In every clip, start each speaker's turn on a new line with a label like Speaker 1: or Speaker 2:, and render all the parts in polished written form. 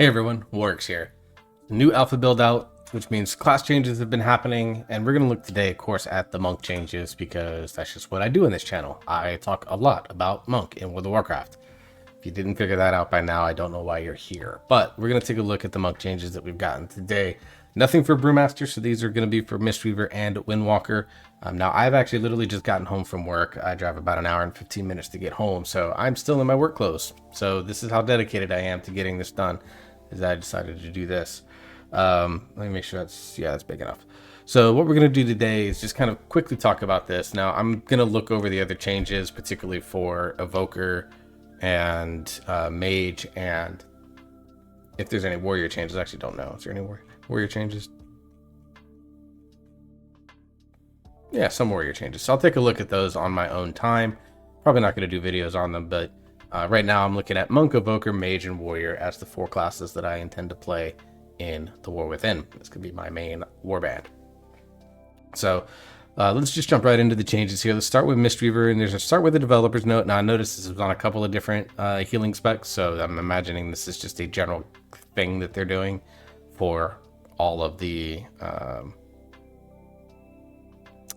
Speaker 1: Hey everyone, Warwick's here. New alpha build out, which means class changes have been happening, and we're going to look today, of course, at the monk changes because that's just what I do in this channel. I talk a lot about monk in World of Warcraft. If you didn't figure that out by now, I don't know why you're here. But we're going to take a look at the monk changes that we've gotten today. Nothing for Brewmaster, so these are going to be for Mistweaver and Windwalker. Now, I've actually literally just gotten home from work. I drive about an hour and 15 minutes to get home, so I'm still in my work clothes. So this is how dedicated I am to getting this done, is I decided to do this. Let me make sure that's big enough. So what we're going to do today is just kind of quickly talk about this. Now, I'm going to look over the other changes, particularly for Evoker and Mage, and if there's any warrior changes. I actually don't know. Is there any warrior changes? Yeah, some warrior changes. So I'll take a look at those on my own time. Probably not going to do videos on them, but right now I'm looking at Monk, Evoker, Mage, and Warrior as the 4 classes that I intend to play in the War Within. This could be my main warband. So let's just jump right into the changes here. Let's start with Mistweaver, and there's a start with the developer's note. Now I noticed this was on a couple of different healing specs, so I'm imagining this is just a general thing that they're doing for all of the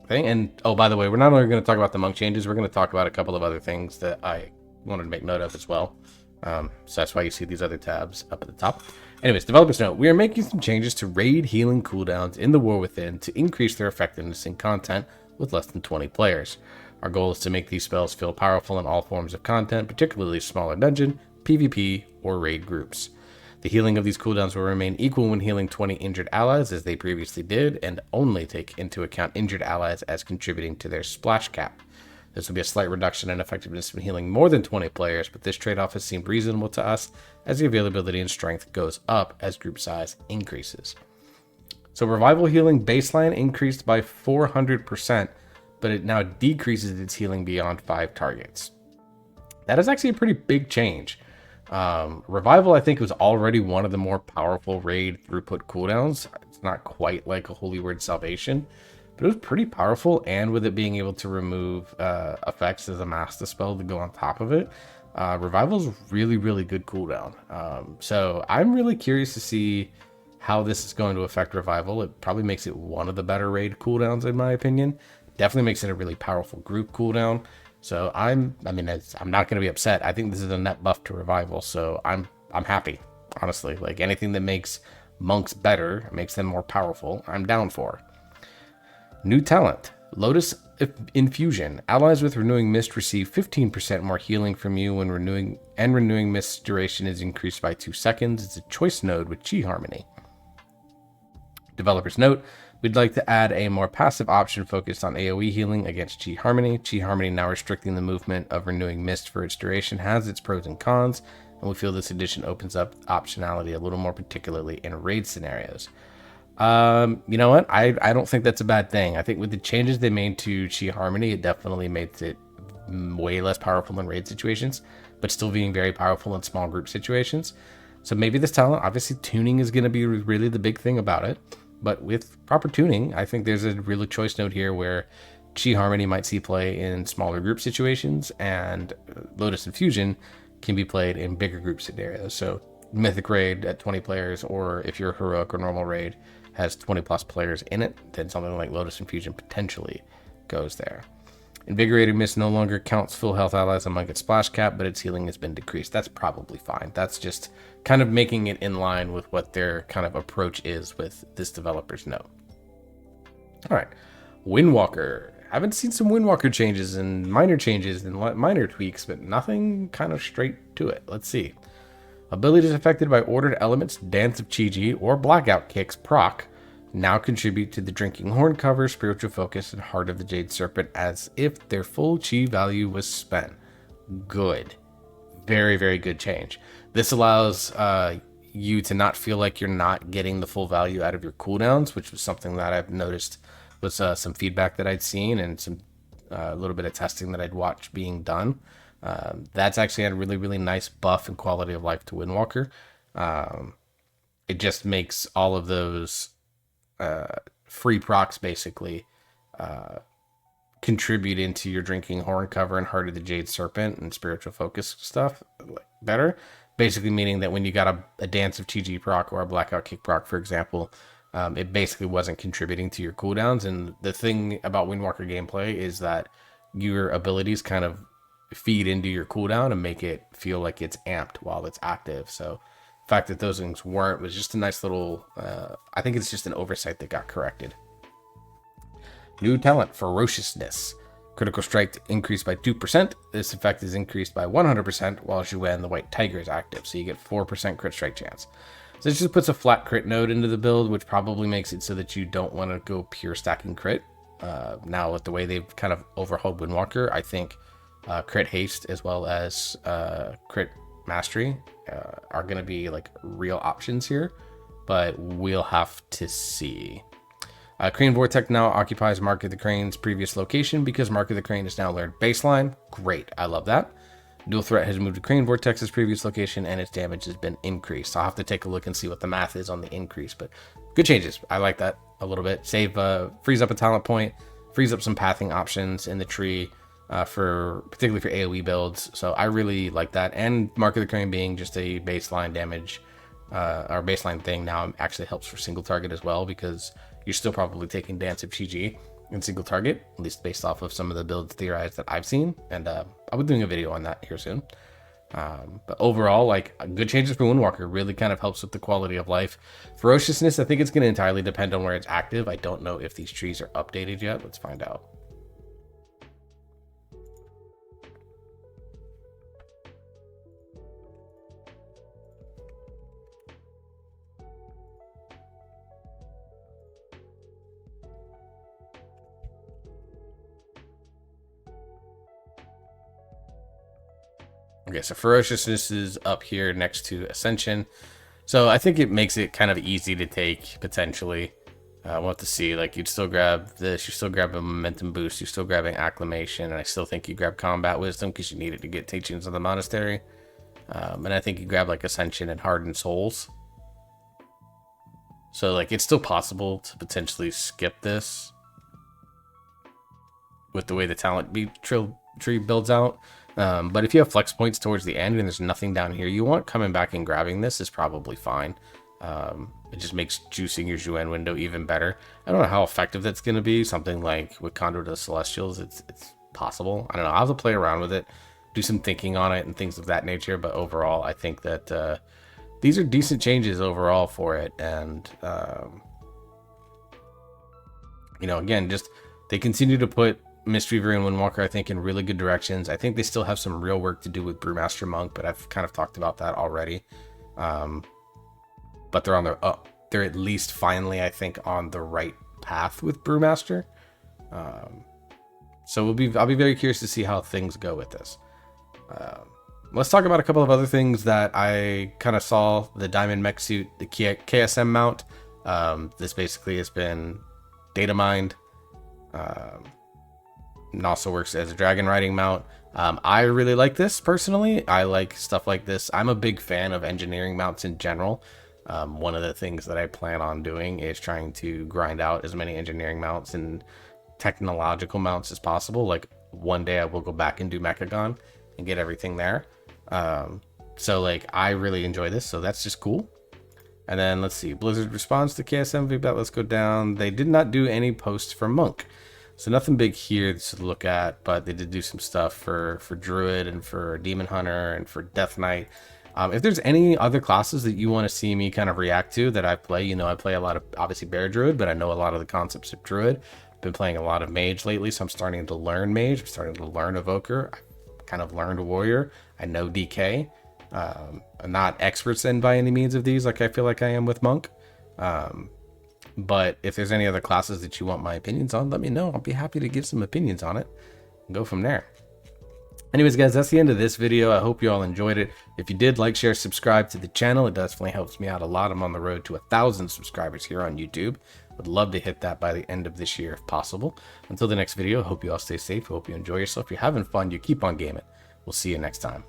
Speaker 1: thing. And oh, by the way, we're not only going to talk about the monk changes, we're going to talk about a couple of other things that I wanted to make note of as well. So that's why you see these other tabs up at the top. Anyways, developers note, we are making some changes to raid healing cooldowns in the War Within to increase their effectiveness in content with less than 20 players. Our goal is to make these spells feel powerful in all forms of content, particularly smaller dungeon, PvP, or raid groups. The healing of these cooldowns will remain equal when healing 20 injured allies as they previously did, and only take into account injured allies as contributing to their splash cap. This will be a slight reduction in effectiveness when healing more than 20 players, but this trade-off has seemed reasonable to us as the availability and strength goes up as group size increases. So revival healing baseline increased by 400%, but it now decreases its healing beyond 5 targets. That is actually a pretty big change. Revival, I think, was already one of the more powerful raid throughput cooldowns. It's not quite like a Holy Word Salvation, but it was pretty powerful, and with it being able to remove effects as a master spell to go on top of it, Revival is really, really good cooldown. So I'm really curious to see how this is going to affect Revival. It probably makes it one of the better raid cooldowns in my opinion. Definitely makes it a really powerful group cooldown. So I'm not going to be upset. I think this is a net buff to Revival, so I'm happy, honestly. Like anything that makes monks better, makes them more powerful, I'm down for. New talent, Lotus Infusion. Allies with Renewing Mist receive 15% more healing from you when renewing Mist's duration is increased by 2 seconds. It's a choice node with Chi Harmony. Developers note, we'd like to add a more passive option focused on AoE healing against Chi Harmony. Chi Harmony, now restricting the movement of Renewing Mist for its duration, has its pros and cons, and we feel this addition opens up optionality a little more, particularly in raid scenarios. You know what? I don't think that's a bad thing. I think with the changes they made to Chi Harmony, it definitely makes it way less powerful in raid situations, but still being very powerful in small group situations. So maybe this talent, obviously tuning is going to be really the big thing about it, but with proper tuning, I think there's a really choice note here where Chi Harmony might see play in smaller group situations, and Lotus Infusion can be played in bigger group scenarios. So Mythic raid at 20 players, or if you're heroic or normal raid has 20 plus players in it, then something like Lotus Infusion potentially goes there. Invigorated Mist no longer counts full health allies among its splash cap, but its healing has been decreased. That's probably fine. That's just kind of making it in line with what their kind of approach is with this developer's note. All right, Windwalker. Haven't seen some Windwalker changes and minor tweaks, but nothing kind of straight to it. Let's see. Abilities affected by ordered elements, Dance of Chi-Ji, or Blackout Kicks proc now contribute to the Drinking Horn cover, Spiritual Focus, and Heart of the Jade Serpent as if their full chi value was spent. Good. Very, very good change. This allows you to not feel like you're not getting the full value out of your cooldowns, which was something that I've noticed was some feedback that I'd seen and some a little bit of testing that I'd watched being done. That's actually had a really, really nice buff and quality of life to Windwalker. It just makes all of those free procs basically contribute into your Drinking Horn cover and Heart of the Jade Serpent and Spiritual Focus stuff better. basically meaning that when you got a Dance of TG proc or a Blackout Kick proc, for example, it basically wasn't contributing to your cooldowns. And the thing about Windwalker gameplay is that your abilities kind of feed into your cooldown and make it feel like it's amped while it's active. So the fact that those things weren't was just a nice little, I think it's just an oversight that got corrected. New talent, Ferociousness. Critical strike increased by 2%. This effect is increased by 100% while Juan the White Tiger is active, so you get 4% crit strike chance. So this just puts a flat crit node into the build, which probably makes it so that you don't want to go pure stacking crit. Now with the way they've kind of overhauled Windwalker, I think crit haste as well as crit mastery are going to be like real options here, but we'll have to see. Crane Vortex now occupies Mark of the Crane's previous location because Mark of the Crane is now learned baseline. Great, I love that. Dual Threat has moved to Crane Vortex's previous location and its damage has been increased. So I'll have to take a look and see what the math is on the increase, but good changes. I like that a little bit. Frees up a talent point, frees up some pathing options in the tree particularly for AoE builds. So I really like that. And Mark of the Crane being just a baseline damage or baseline thing now actually helps for single target as well, because you're still probably taking Dance of GG in single target, at least based off of some of the builds theorized that I've seen. And I'll be doing a video on that here soon. But overall, like, good changes for Windwalker really kind of helps with the quality of life. Ferociousness, I think it's going to entirely depend on where it's active. I don't know if these trees are updated yet. Let's find out. Okay, so Ferociousness is up here next to Ascension. So I think it makes it kind of easy to take, potentially. We'll have to see. Like, you'd still grab this, you still grab a Momentum Boost, you're still grabbing Acclamation, and I still think you grab Combat Wisdom because you need it to get Teachings of the Monastery. And I think you grab, like, Ascension and Hardened Souls. So, like, it's still possible to potentially skip this with the way the talent tree builds out. But if you have flex points towards the end and there's nothing down here you want, coming back and grabbing this is probably fine. It just makes juicing your Juan window even better. I don't know how effective that's going to be. Something like with Conduit of the Celestials, it's possible. I don't know. I'll have to play around with it, do some thinking on it and things of that nature. But overall, I think that these are decent changes overall for it. And, you know, again, just they continue to put Mistweaver and Windwalker, I think, in really good directions. I think they still have some real work to do with Brewmaster Monk, but I've kind of talked about that already. But they're on their they're at least finally, I think, on the right path with Brewmaster. So I'll be very curious to see how things go with this. Let's talk about a couple of other things that I kind of saw. The Diamond Mech Suit, the KSM mount. This basically has been data mined. And also works as a dragon riding mount. I really like this personally. I like stuff like this. I'm a big fan of engineering mounts in general. One of the things that I plan on doing is trying to grind out as many engineering mounts and technological mounts as possible. Like, one day I will go back and do Mechagon and get everything there. So like, I really enjoy this, so that's just cool. And then let's see, Blizzard responds to KSM feedback. Let's go down. They did not do any posts for Monk. So nothing big here to look at, but they did do some stuff for Druid and for Demon Hunter and for Death Knight. If there's any other classes that you want to see me kind of react to that I play, you know, I play a lot of, obviously, Bear Druid, but I know a lot of the concepts of Druid. I've been playing a lot of Mage lately, so I'm starting to learn Mage. I'm starting to learn Evoker. I've kind of learned Warrior. I know DK. I'm not experts in by any means of these, like I feel like I am with Monk. But if there's any other classes that you want my opinions on, let me know. I'll be happy to give some opinions on it and go from there. Anyways, guys, that's the end of this video. I hope you all enjoyed it. If you did, like, share, subscribe to the channel. It definitely helps me out a lot. I'm on the road to 1,000 subscribers here on YouTube. Would love to hit that by the end of this year if possible. Until the next video, hope you all stay safe. Hope you enjoy yourself. If you're having fun, you keep on gaming. We'll see you next time.